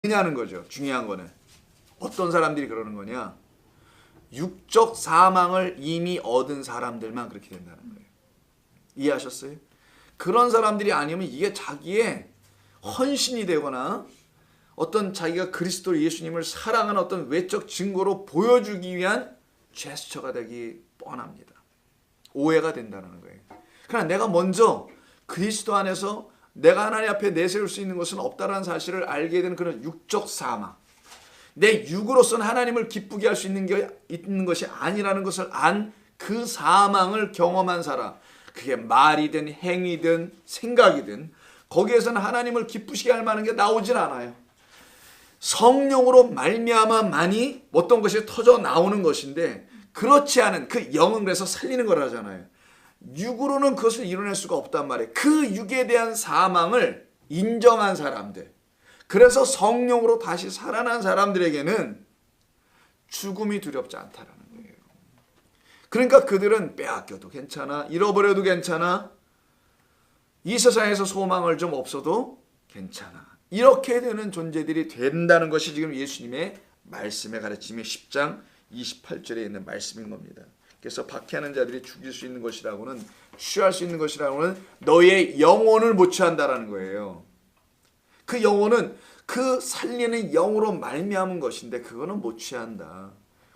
그냐는 거죠. 중요한 거는 어떤 사람들이 그러는 거냐, 육적 사망을 이미 얻은 사람들만 그렇게 된다는 거예요. 이해하셨어요? 그런 사람들이 아니면 이게 자기의 헌신이 되거나 어떤 자기가 그리스도 예수님을 사랑하는 어떤 외적 증거로 보여주기 위한 제스처가 되기 뻔합니다. 오해가 된다는 거예요. 그러나 내가 먼저 그리스도 안에서 내가 하나님 앞에 내세울 수 있는 것은 없다는 사실을 알게 되는 그런 육적 사망, 내 육으로서는 하나님을 기쁘게 할 수 있는 것이 아니라는 것을 안 그 사망을 경험한 사람, 그게 말이든 행위든 생각이든 거기에서는 하나님을 기쁘시게 할 만한 게 나오질 않아요. 성령으로 말미암아만이 어떤 것이 터져 나오는 것인데, 그렇지 않은 그 영은 그래서 살리는 거라잖아요. 육으로는 그것을 이뤄낼 수가 없단 말이에요. 그 육에 대한 사망을 인정한 사람들, 그래서 성령으로 다시 살아난 사람들에게는 죽음이 두렵지 않다라는 거예요. 그러니까 그들은 빼앗겨도 괜찮아, 잃어버려도 괜찮아, 이 세상에서 소망을 좀 없어도 괜찮아, 이렇게 되는 존재들이 된다는 것이 지금 예수님의 말씀의 가르침이 10장 28절에 있는 말씀인 겁니다. 그래서 박해하는 자들이 죽일 수 있는 것이라고는, 취할 수 있는 것이라고는 너의 영혼을 못 취한다라는 거예요. 그 영혼은 그 살리는 영으로 말미암은 것인데 그거는 못 취한다.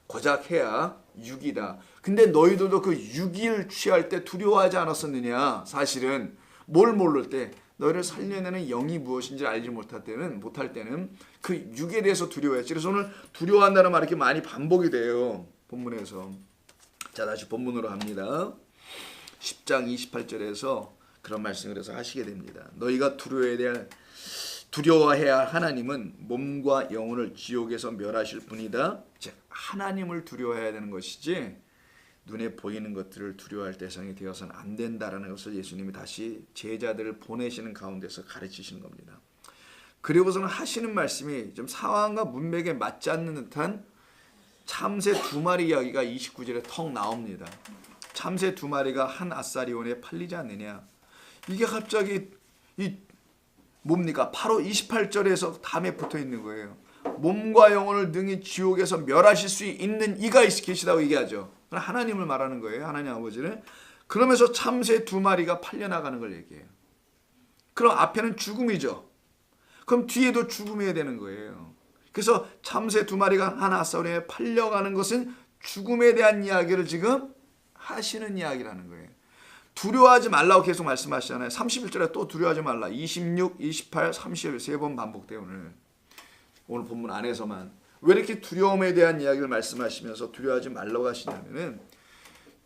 고작 해야 육이다. 근데 너희들도 그 육을 취할 때 두려워하지 않았었느냐? 사실은 뭘 모를 때, 너희를 살려내는 영이 무엇인지 알지 못할 때는 그 육에 대해서 두려워했지. 그래서 오늘 두려워한다는 말이 이렇게 많이 반복이 돼요, 본문에서. 자, 다시 본문으로 합니다. 10장 28절에서 그런 말씀을 해서 하시게 됩니다. 너희가 두려워해야 할 하나님은 몸과 영혼을 지옥에서 멸하실 분이다. 즉 하나님을 두려워해야 되는 것이지 눈에 보이는 것들을 두려워할 대상이 되어서는 안 된다라는 것을 예수님이 다시 제자들을 보내시는 가운데서 가르치시는 겁니다. 그리고서는 하시는 말씀이 좀 상황과 문맥에 맞지 않는 듯한 참새 두 마리 이야기가 29절에 턱 나옵니다. 참새 두 마리가 한 아사리온에 팔리지 않느냐. 이게 갑자기 뭡니까? 바로 28절에서 담에 붙어 있는 거예요. 몸과 영혼을 능히 지옥에서 멸하실 수 있는 이가 계시다고 얘기하죠. 하나님을 말하는 거예요. 하나님 아버지를. 그러면서 참새 두 마리가 팔려나가는 걸 얘기해요. 그럼 앞에는 죽음이죠. 그럼 뒤에도 죽음이어야 되는 거예요. 그래서 참새 두 마리가 한 아사리온에 팔려가는 것은 죽음에 대한 이야기를 지금 하시는 이야기라는 거예요. 두려워하지 말라고 계속 말씀하시잖아요. 31절에 또 두려워하지 말라. 26, 28, 30 세 번 반복돼요. 오늘 본문 안에서만. 왜 이렇게 두려움에 대한 이야기를 말씀하시면서 두려워하지 말라고 하시냐면은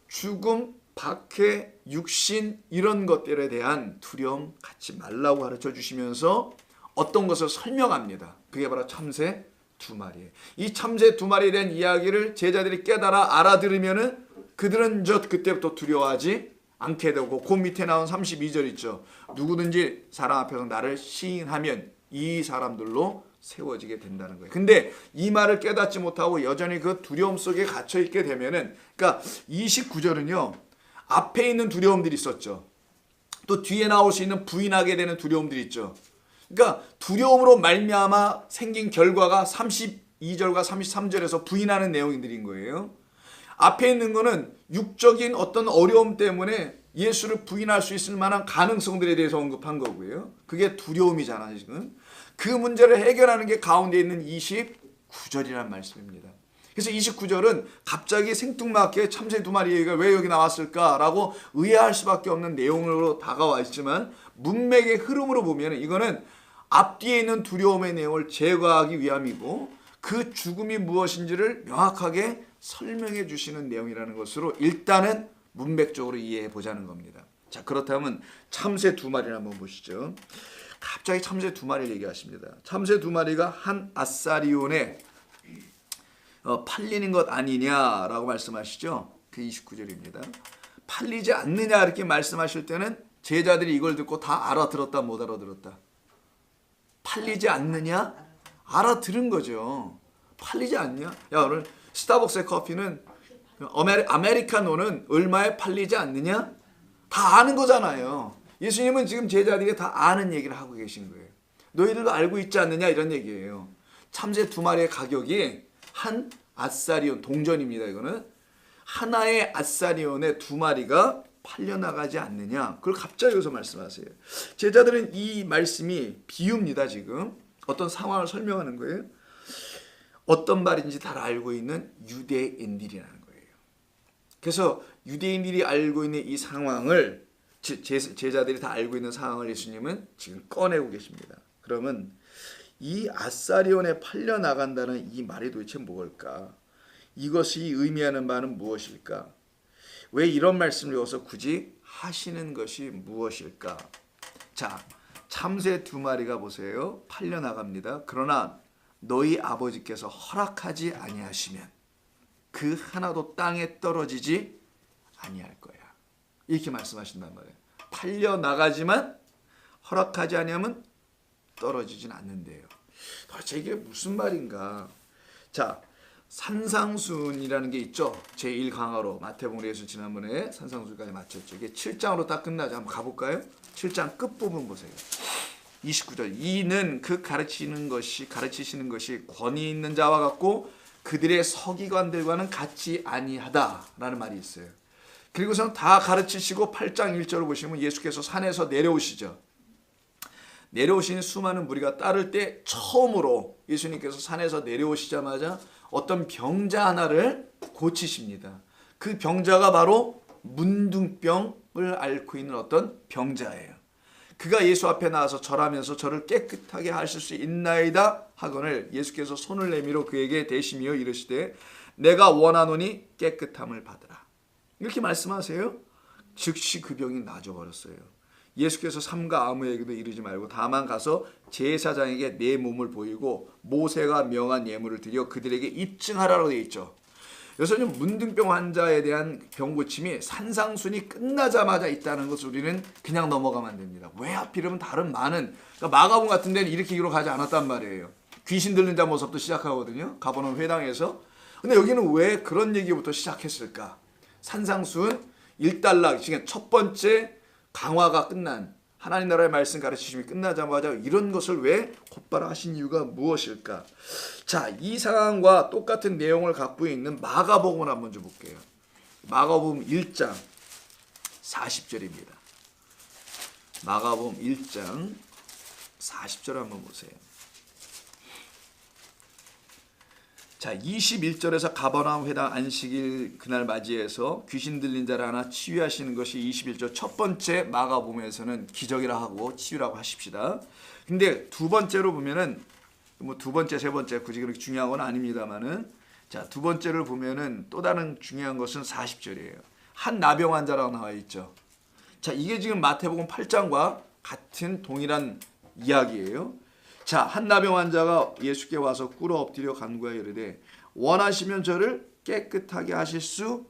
죽음, 박해, 육신 이런 것들에 대한 두려움 갖지 말라고 가르쳐 주시면서 어떤 것을 설명합니다. 그게 바로 참새 두 마리예요. 이 참새 두 마리에 대한 이야기를 제자들이 깨달아 알아들으면은 그들은 그때부터 두려워하지 않게 되고, 그 밑에 나온 32절 있죠. 누구든지 사람 앞에서 나를 시인하면 이 사람들로 세워지게 된다는 거예요. 근데 이 말을 깨닫지 못하고 여전히 그 두려움 속에 갇혀 있게 되면은, 그러니까 29절은요, 앞에 있는 두려움들이 있었죠. 또 뒤에 나올 수 있는 부인하게 되는 두려움들이 있죠. 그러니까 두려움으로 말미암아 생긴 결과가 32절과 33절에서 부인하는 내용들인 거예요. 앞에 있는 거는 육적인 어떤 어려움 때문에 예수를 부인할 수 있을 만한 가능성들에 대해서 언급한 거고요. 그게 두려움이잖아요, 지금. 그 문제를 해결하는 게 가운데 있는 29절이라는 말씀입니다. 그래서 29절은 갑자기 생뚱맞게 참새 두 마리 얘기가 왜 여기 나왔을까라고 의아할 수밖에 없는 내용으로 다가와 있지만, 문맥의 흐름으로 보면 이거는 앞뒤에 있는 두려움의 내용을 제거하기 위함이고, 그 죽음이 무엇인지를 명확하게 설명해 주시는 내용이라는 것으로 일단은 문맥적으로 이해해 보자는 겁니다. 자, 그렇다면 참새 두 마리를 한번 보시죠. 갑자기 참새 두 마리를 얘기하십니다. 참새 두 마리가 한 아사리온에 팔리는 것 아니냐라고 말씀하시죠. 그 29절입니다. 팔리지 않느냐 이렇게 말씀하실 때는 제자들이 이걸 듣고 다 알아들었다 못 알아들었다? 팔리지 않느냐? 알아들은 거죠. 팔리지 않냐? 야, 오늘 스타벅스의 커피는 아메리카노는 얼마에 팔리지 않느냐? 다 아는 거잖아요. 예수님은 지금 제자들이 다 아는 얘기를 하고 계신 거예요. 너희들도 알고 있지 않느냐 이런 얘기예요. 참새 두 마리의 가격이 한 아사리온 동전입니다. 이거는 하나의 아사리온에 두 마리가 팔려나가지 않느냐. 그걸 갑자기 여기서 말씀하세요. 제자들은 이 말씀이 비유입니다. 지금 어떤 상황을 설명하는 거예요. 어떤 말인지 다 알고 있는 유대인들이라는 거예요. 그래서 유대인들이 알고 있는 이 상황을 제자들이 다 알고 있는 상황을 예수님은 지금 꺼내고 계십니다. 그러면 이 아사리온에 팔려나간다는 이 말이 도대체 뭘까? 이것이 의미하는 바는 무엇일까? 왜 이런 말씀을 여기서 굳이 하시는 것이 무엇일까? 자, 참새 두 마리가 보세요. 팔려나갑니다. 그러나 너희 아버지께서 허락하지 아니하시면 그 하나도 땅에 떨어지지 아니할 거야. 이렇게 말씀하신단 말이에요. 팔려나가지만 허락하지 아니하면 떨어지진 않는데요. 도대체 이게 무슨 말인가? 자, 산상순이라는 게 있죠. 제1강화로 마태복음 예수 지난번에 산상순까지 마쳤죠. 이게 7장으로 딱 끝나죠. 한번 가볼까요? 7장 끝부분 보세요. 29절. 이는 그 가르치시는 것이 권위 있는 자와 같고 그들의 서기관들과는 같지 아니하다라는 말이 있어요. 그리고선 다 가르치시고 8장 1절을 보시면 예수께서 산에서 내려오시죠. 내려오신 수많은 무리가 따를 때 처음으로 예수님께서 산에서 내려오시자마자 어떤 병자 하나를 고치십니다. 그 병자가 바로 문둥병을 앓고 있는 어떤 병자예요. 그가 예수 앞에 나와서 절하면서 저를 깨끗하게 하실 수 있나이다 하거늘 예수께서 손을 내밀어 그에게 대시며 이르시되 내가 원하노니 깨끗함을 받으라. 이렇게 말씀하세요. 즉시 그 병이 나아져버렸어요. 예수께서 삼가 아무에게도 이르지 말고 다만 가서 제사장에게 내 몸을 보이고 모세가 명한 예물을 드려 그들에게 입증하라고 되어 있죠. 여기서는 문둥병 환자에 대한 병고침이 산상순이 끝나자마자 있다는 것을 우리는 그냥 넘어가면 안 됩니다. 왜 하필이면 다른 많은 그러니까 마가복음 같은 데는 이렇게 기록하지 않았단 말이에요. 귀신 들린 자 모습도 시작하거든요. 가버나움 회당에서. 근데 여기는 왜 그런 얘기부터 시작했을까? 산상순 일단락 지금 첫 번째 강화가 끝난 하나님 나라의 말씀 가르치심이 끝나자마자 이런 것을 왜 곧바로 하신 이유가 무엇일까? 자, 이 상황과 똑같은 내용을 갖고 있는 마가복음을 한번 좀 볼게요. 마가복음 1장 40절입니다. 마가복음 1장 40절 한번 보세요. 자, 21절에서 가버나움 회당 안식일 그날 맞이해서 귀신 들린 자를 하나 치유하시는 것이 21절 첫 번째 마가복음에서는 기적이라 하고 치유라고 하십시다. 근데 두 번째로 보면은 뭐 두 번째, 세 번째 굳이 그렇게 중요한 건 아닙니다만은 자, 두 번째를 보면은 또 다른 중요한 것은 40절이에요. 한 나병 환자라고 나와 있죠. 자, 이게 지금 마태복음 8장과 같은 동일한 이야기예요. 자, 한 나병 환자가 예수께 와서 꿇어 엎드려 간구하여 이르되 원하시면 저를 깨끗하게 하실 수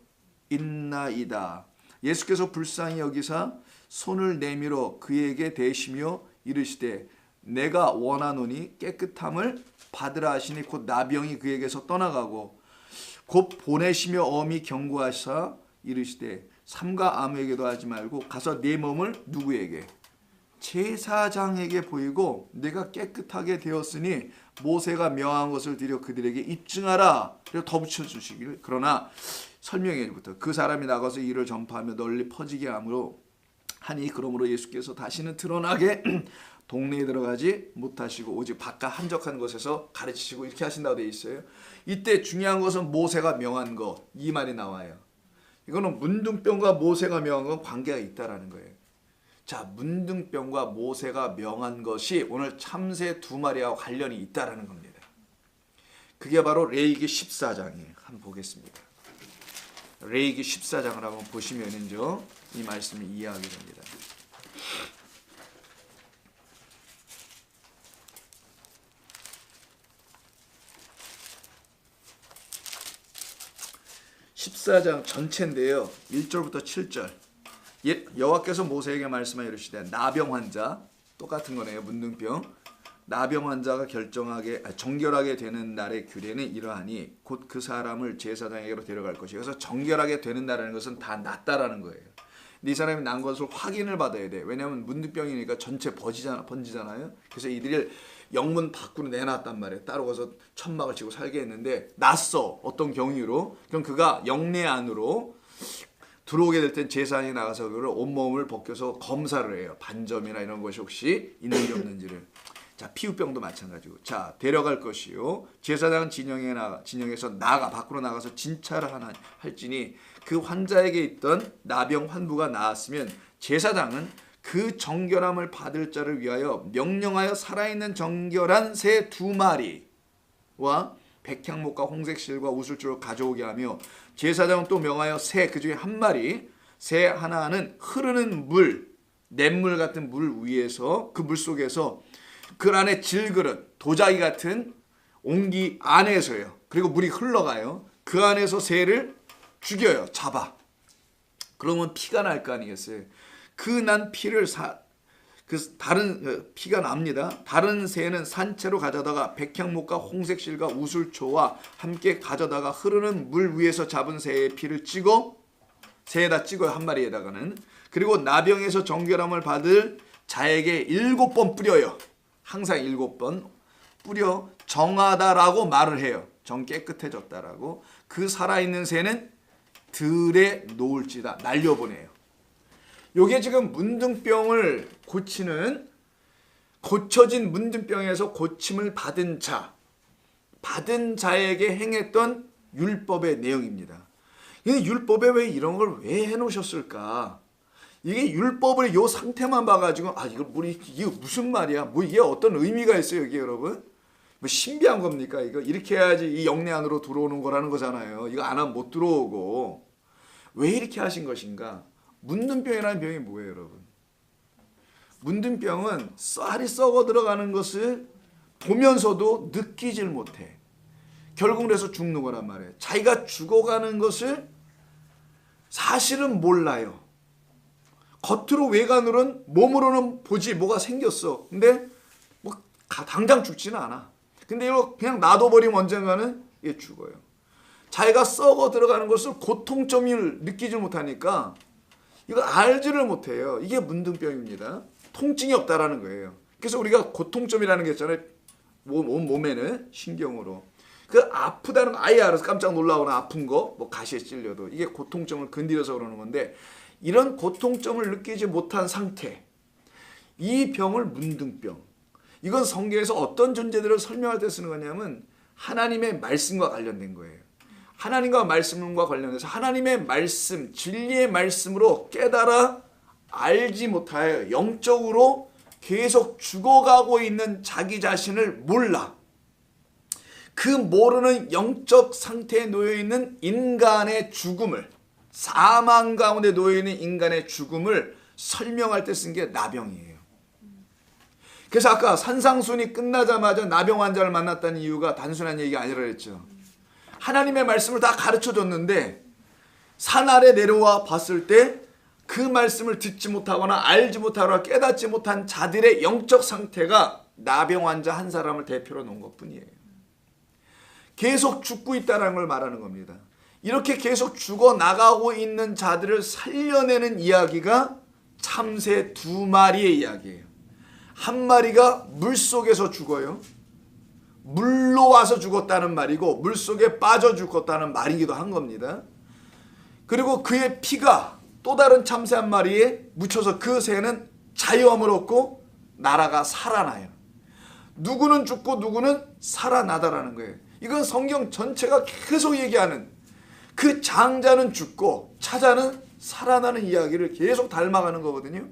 있나이다. 예수께서 불쌍히 여기사 손을 내밀어 그에게 대시며 이르시되 내가 원하노니 깨끗함을 받으라 하시니 곧 나병이 그에게서 떠나가고 곧 보내시며 엄히 경고하사 이르시되 삼가 아무에게도 하지 말고 가서 내 몸을 누구에게? 제사장에게 보이고 내가 깨끗하게 되었으니 모세가 명한 것을 드려 그들에게 입증하라. 그리고 더 붙여주시길. 그러나 설명해부터 그 사람이 나가서 이를 전파하며 널리 퍼지게 하니 그러므로 예수께서 다시는 드러나게 동네에 들어가지 못하시고 오직 바깥 한적한 곳에서 가르치시고 이렇게 하신다고 되어 있어요. 이때 중요한 것은 모세가 명한 것 이 말이 나와요. 이거는 문둥병과 모세가 명한 건 관계가 있다라는 거예요. 자, 문둥병과 모세가 명한 것이 오늘 참새 두 마리와 관련이 있다라는 겁니다. 그게 바로 레위기 14장이에요. 한번 보겠습니다. 레위기 14장을 한번 보시면은요, 이 말씀이 이해하게 됩니다. (14장) 전체인데요. 1절부터 7절. 여호와께서 모세에게 말씀하여 이르시되 나병 환자 똑같은 거네요. 문둥병 나병 환자가 정결하게 되는 날의 규례는 이러하니 곧 그 사람을 제사장에게로 데려갈 것이요. 그래서 정결하게 되는 날이라는 것은 다 낫다라는 거예요. 근데 이 사람이 난 것을 확인을 받아야 돼. 왜냐하면 문둥병이니까 전체 번지잖아요. 그래서 이들을 영문 밖으로 내놨단 말이에요. 따로 가서 천막을 치고 살게 했는데 났어. 어떤 경위로. 그럼 그가 영내 안으로 들어오게 될 땐 제사장이 나가서 그를 온몸을 벗겨서 검사를 해요. 반점이나 이런 것이 혹시 있는지 없는지를. 자, 피부병도 마찬가지고. 자, 데려갈 것이요. 제사장은 진영에서 밖으로 나가서 진찰을 할지니 그 환자에게 있던 나병 환부가 나았으면 제사장은 그 정결함을 받을 자를 위하여 명령하여 살아있는 정결한 새 2마리와 백향목과 홍색실과 우슬초를 가져오게 하며 제사장은 또 명하여 새 그중에 1마리 새 하나는 흐르는 물 냇물 같은 물 위에서 그 물 속에서 그 안에 질그릇 도자기 같은 옹기 안에서요. 그리고 물이 흘러가요. 그 안에서 새를 죽여요. 잡아. 그러면 피가 날 거 아니겠어요. 그 난 피를 피가 납니다. 다른 새는 산채로 가져다가 백향목과 홍색실과 우슬초와 함께 가져다가 흐르는 물 위에서 잡은 새의 피를 새에다 찍어요. 1마리에다가는. 그리고 나병에서 정결함을 받을 자에게 7번 뿌려요. 항상 7번 뿌려 정하다라고 말을 해요. 정 깨끗해졌다라고. 그 살아있는 새는 들에 놓을지다. 날려보내요. 요게 지금 문둥병을 고쳐진 문둥병에서 고침을 받은 자에게 행했던 율법의 내용입니다. 근데 율법에 왜 이런 걸 왜 해놓으셨을까? 이게 율법을 요 상태만 봐가지고 이게 무슨 말이야? 뭐 이게 어떤 의미가 있어요, 여기 여러분? 뭐 신비한 겁니까? 이렇게 해야지 이 영내 안으로 들어오는 거라는 거잖아요. 이거 안 하면 못 들어오고. 왜 이렇게 하신 것인가? 문둥병이라는 병이 뭐예요, 여러분? 문둥병은 쌀이 썩어 들어가는 것을 보면서도 느끼질 못해. 결국 그래서 죽는 거란 말이에요. 자기가 죽어가는 것을 사실은 몰라요. 겉으로 외관으로는 몸으로는 보지 뭐가 생겼어. 근데 뭐 당장 죽지는 않아. 근데 이거 그냥 놔둬버리면 언젠가는 이게 죽어요. 자기가 썩어 들어가는 것을 고통점을 느끼지 못하니까 이거 알지를 못해요. 이게 문둥병입니다. 통증이 없다라는 거예요. 그래서 우리가 고통점이라는 게 있잖아요. 몸에는 신경으로. 그 아프다는 거 아예 알아서 깜짝 놀라거나 아픈 거, 뭐 가시에 찔려도 이게 고통점을 건드려서 그러는 건데 이런 고통점을 느끼지 못한 상태, 이 병을 문둥병. 이건 성경에서 어떤 존재들을 설명할 때 쓰는 거냐면 하나님의 말씀과 관련된 거예요. 하나님과 말씀과 관련해서 하나님의 말씀, 진리의 말씀으로 깨달아 알지 못하여 영적으로 계속 죽어가고 있는 자기 자신을 몰라. 그 모르는 영적 상태에 놓여있는 인간의 죽음을, 사망 가운데 놓여있는 인간의 죽음을 설명할 때 쓴 게 나병이에요. 그래서 아까 산상순이 끝나자마자 나병 환자를 만났다는 이유가 단순한 얘기가 아니라 그랬죠. 하나님의 말씀을 다 가르쳐줬는데 산 아래 내려와 봤을 때 그 말씀을 듣지 못하거나 알지 못하거나 깨닫지 못한 자들의 영적 상태가 나병 환자 한 사람을 대표로 놓은 것뿐이에요. 계속 죽고 있다는 걸 말하는 겁니다. 이렇게 계속 죽어나가고 있는 자들을 살려내는 이야기가 참새 2마리의 이야기예요. 1마리가 물속에서 죽어요. 물로 와서 죽었다는 말이고 물속에 빠져 죽었다는 말이기도 한 겁니다. 그리고 그의 피가 또 다른 참새 1마리에 묻혀서 그 새는 자유함을 얻고 나라가 살아나요. 누구는 죽고 누구는 살아나다라는 거예요. 이건 성경 전체가 계속 얘기하는 그 장자는 죽고 차자는 살아나는 이야기를 계속 닮아가는 거거든요.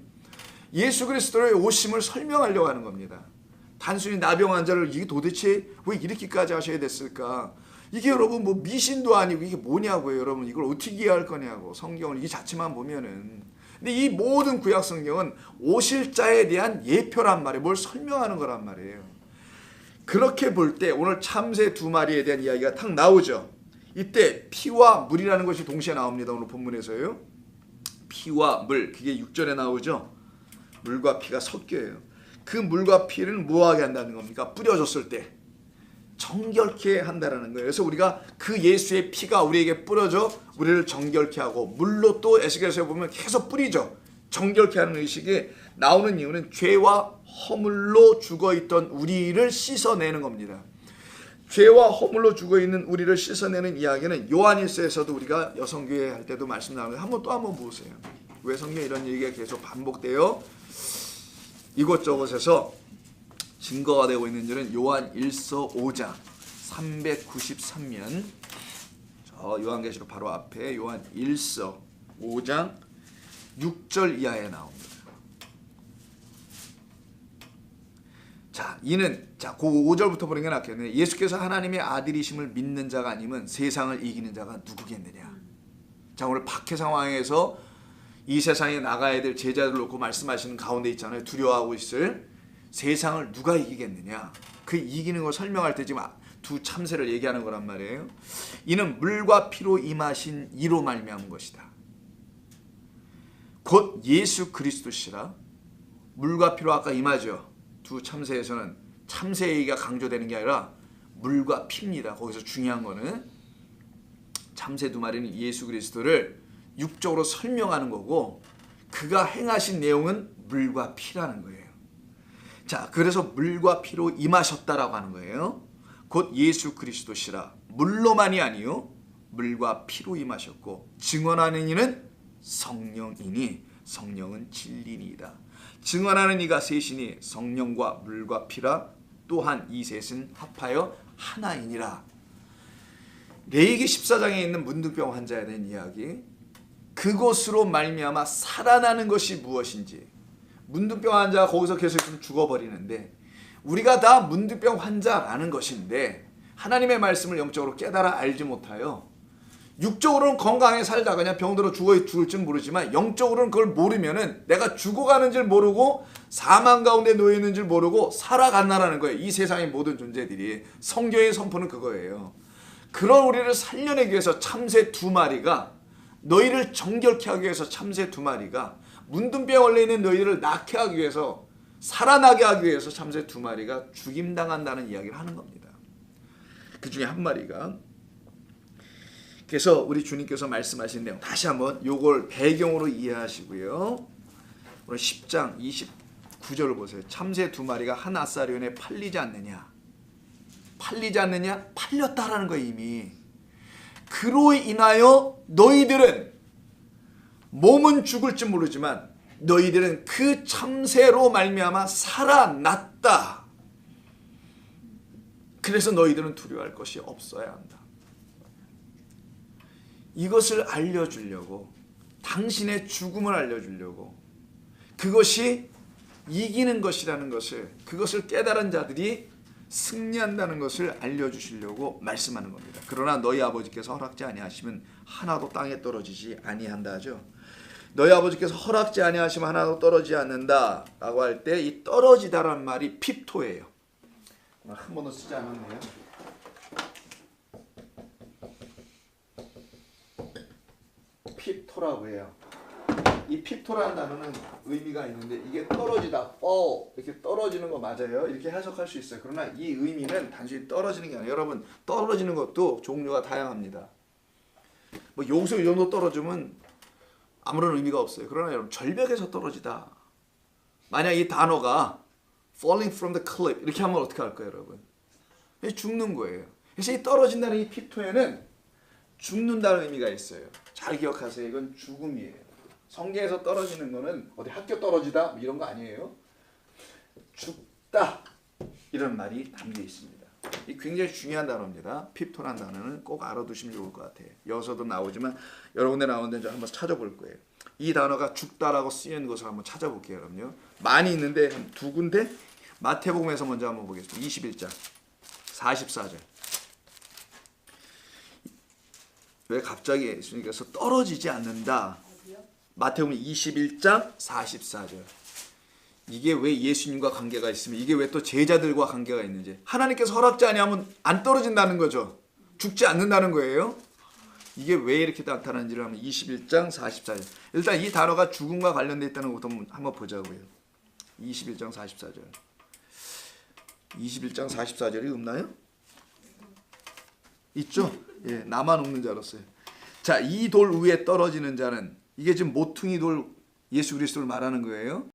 예수 그리스도의 오심을 설명하려고 하는 겁니다. 단순히 나병 환자를 이게 도대체 왜 이렇게까지 하셔야 됐을까? 이게 여러분 뭐 미신도 아니고 이게 뭐냐고요, 여러분. 이걸 어떻게 이해할 거냐고. 성경을 이 자체만 보면은. 근데 이 모든 구약 성경은 오실 자에 대한 예표란 말이에요. 뭘 설명하는 거란 말이에요. 그렇게 볼 때 오늘 참새 2마리에 대한 이야기가 탁 나오죠. 이때 피와 물이라는 것이 동시에 나옵니다. 오늘 본문에서요. 피와 물, 그게 6절에 나오죠. 물과 피가 섞여요. 그 물과 피를 뭐하게 한다는 겁니까? 뿌려줬을 때 정결케 한다라는 거예요. 그래서 우리가 그 예수의 피가 우리에게 뿌려져 우리를 정결케 하고, 물로 또 에스겔서에 보면 계속 뿌리죠. 정결케 하는 의식이 나오는 이유는 죄와 허물로 죽어있던 우리를 씻어내는 겁니다. 죄와 허물로 죽어있는 우리를 씻어내는 이야기는 요한일서에서도 우리가 여성교회 할 때도 말씀 나오는데 한번 보세요. 왜 성경에 이런 얘기가 계속 반복돼요? 이곳저곳에서 증거가 되고 있는지는 요한일서 5장 393면, 저 요한계시록 바로 앞에 요한일서 5장 6절 이하에 나옵니다. 자, 이는, 자, 그 5절부터 보는 게 낫겠네요. 예수께서 하나님의 아들이심을 믿는 자가 아니면 세상을 이기는 자가 누구겠느냐. 자, 오늘 박해 상황에서 이 세상에 나가야 될 제자들 놓고 말씀하시는 가운데 있잖아요. 두려워하고 있을 세상을 누가 이기겠느냐. 그 이기는 걸 설명할 때 지금 두 참새를 얘기하는 거란 말이에요. 이는 물과 피로 임하신 이로 말미암은 것이다. 곧 예수 그리스도시라. 물과 피로 아까 임하죠. 두 참새에서는 참새 얘기가 강조되는 게 아니라 물과 피입니다. 거기서 중요한 거는 참새 두 마리는 예수 그리스도를 육적으로 설명하는 거고, 그가 행하신 내용은 물과 피라는 거예요. 자, 그래서 물과 피로 임하셨다라고 하는 거예요. 곧 예수 그리스도시라. 물로만이 아니요 물과 피로 임하셨고, 증언하는 이는 성령이니 성령은 진리니이다. 증언하는 이가 셋이니 성령과 물과 피라. 또한 이 셋은 합하여 하나이니라. 레위기 14장에 있는 문둥병 환자에 대한 이야기, 그것으로 말미암아 살아나는 것이 무엇인지. 문둥병 환자가 거기서 계속 있으면 죽어버리는데, 우리가 다 문둥병 환자라는 것인데 하나님의 말씀을 영적으로 깨달아 알지 못하여 육적으로는 건강하게 살다가 그냥 병들어 죽을 줄 모르지만, 영적으로는 그걸 모르면은 내가 죽어가는 줄 모르고 사망 가운데 놓여 있는 줄 모르고 살아간다라는 거예요. 이 세상의 모든 존재들이. 성경의 선포는 그거예요. 그런 우리를 살려내기 위해서 참새 두 마리가, 너희를 정결케 하기 위해서 참새 두 마리가, 문둥병에 걸려 있는 너희를 낫게 하기 위해서, 살아나게 하기 위해서 참새 두 마리가 죽임당한다는 이야기를 하는 겁니다. 그 중에 한 마리가, 그래서 우리 주님께서 말씀하신 내용 다시 한번 요걸 배경으로 이해하시고요. 오늘 10장 29절을 보세요. 참새 두 마리가 한 아사리온에 팔리지 않느냐. 팔리지 않느냐? 팔렸다라는 거예요, 이미. 그로 인하여 너희들은, 몸은 죽을지 모르지만 너희들은 그 참새로 말미암아 살아났다. 그래서 너희들은 두려워할 것이 없어야 한다. 이것을 알려주려고, 당신의 죽음을 알려주려고, 그것이 이기는 것이라는 것을, 그것을 깨달은 자들이 승리한다는 것을 알려주시려고 말씀하는 겁니다. 그러나 너희 아버지께서 허락지 아니하시면 하나도 땅에 떨어지지 아니한다 하죠. 너희 아버지께서 허락지 아니하시면 하나도 떨어지지 않는다 라고 할 때, 이 떨어지다라는 말이 핍토예요. 한 번도 쓰지 않았네요. 핍토라고 해요. 이 핍토라는 단어는 의미가 있는데, 이게 떨어지다, 이렇게 떨어지는 거 맞아요. 이렇게 해석할 수 있어요. 그러나 이 의미는 단순히 떨어지는 게 아니에요. 여러분, 떨어지는 것도 종류가 다양합니다. 뭐 여기서 이 정도 떨어지면 아무런 의미가 없어요. 그러나 여러분, 절벽에서 떨어지다, 만약 이 단어가 falling from the cliff 이렇게 하면 어떻게 할까요, 여러분? 죽는 거예요. 그래서 이 떨어진다는 이 핍토에는 죽는다는 의미가 있어요. 잘 기억하세요. 이건 죽음이에요. 성경에서 떨어지는 거는 어디 학교 떨어지다 이런 거 아니에요. 죽다 이런 말이 담겨 있습니다. 이 굉장히 중요한 단어입니다. 핍토라는 단어는 꼭 알아두시면 좋을 것 같아요. 여기서도 나오지만 여러 군데 나오는데 한번 찾아볼 거예요. 이 단어가 죽다라고 쓰이는 것을 한번 찾아볼게요. 여러분요. 많이 있는데 한 두 군데. 마태복음에서 먼저 한번 보겠습니다. 21장 44절. 왜 갑자기 예수님께서 떨어지지 않는다. 마태복음 21장 44절. 이게 왜 예수님과 관계가 있으면, 이게 왜 또 제자들과 관계가 있는지. 하나님께서 허락지 아니하면 안 떨어진다는 거죠. 죽지 않는다는 거예요. 이게 왜 이렇게 나타나는지를 하면 21장 44절. 일단 이 단어가 죽음과 관련되어 있다는 것부터 한번 보자고요. 21장 44절. 21장 44절이 없나요? 있죠? 예, 나만 없는 줄 알았어요. 자, 이 돌 위에 떨어지는 자는, 이게 지금 모퉁이 돌 예수 그리스도를 말하는 거예요.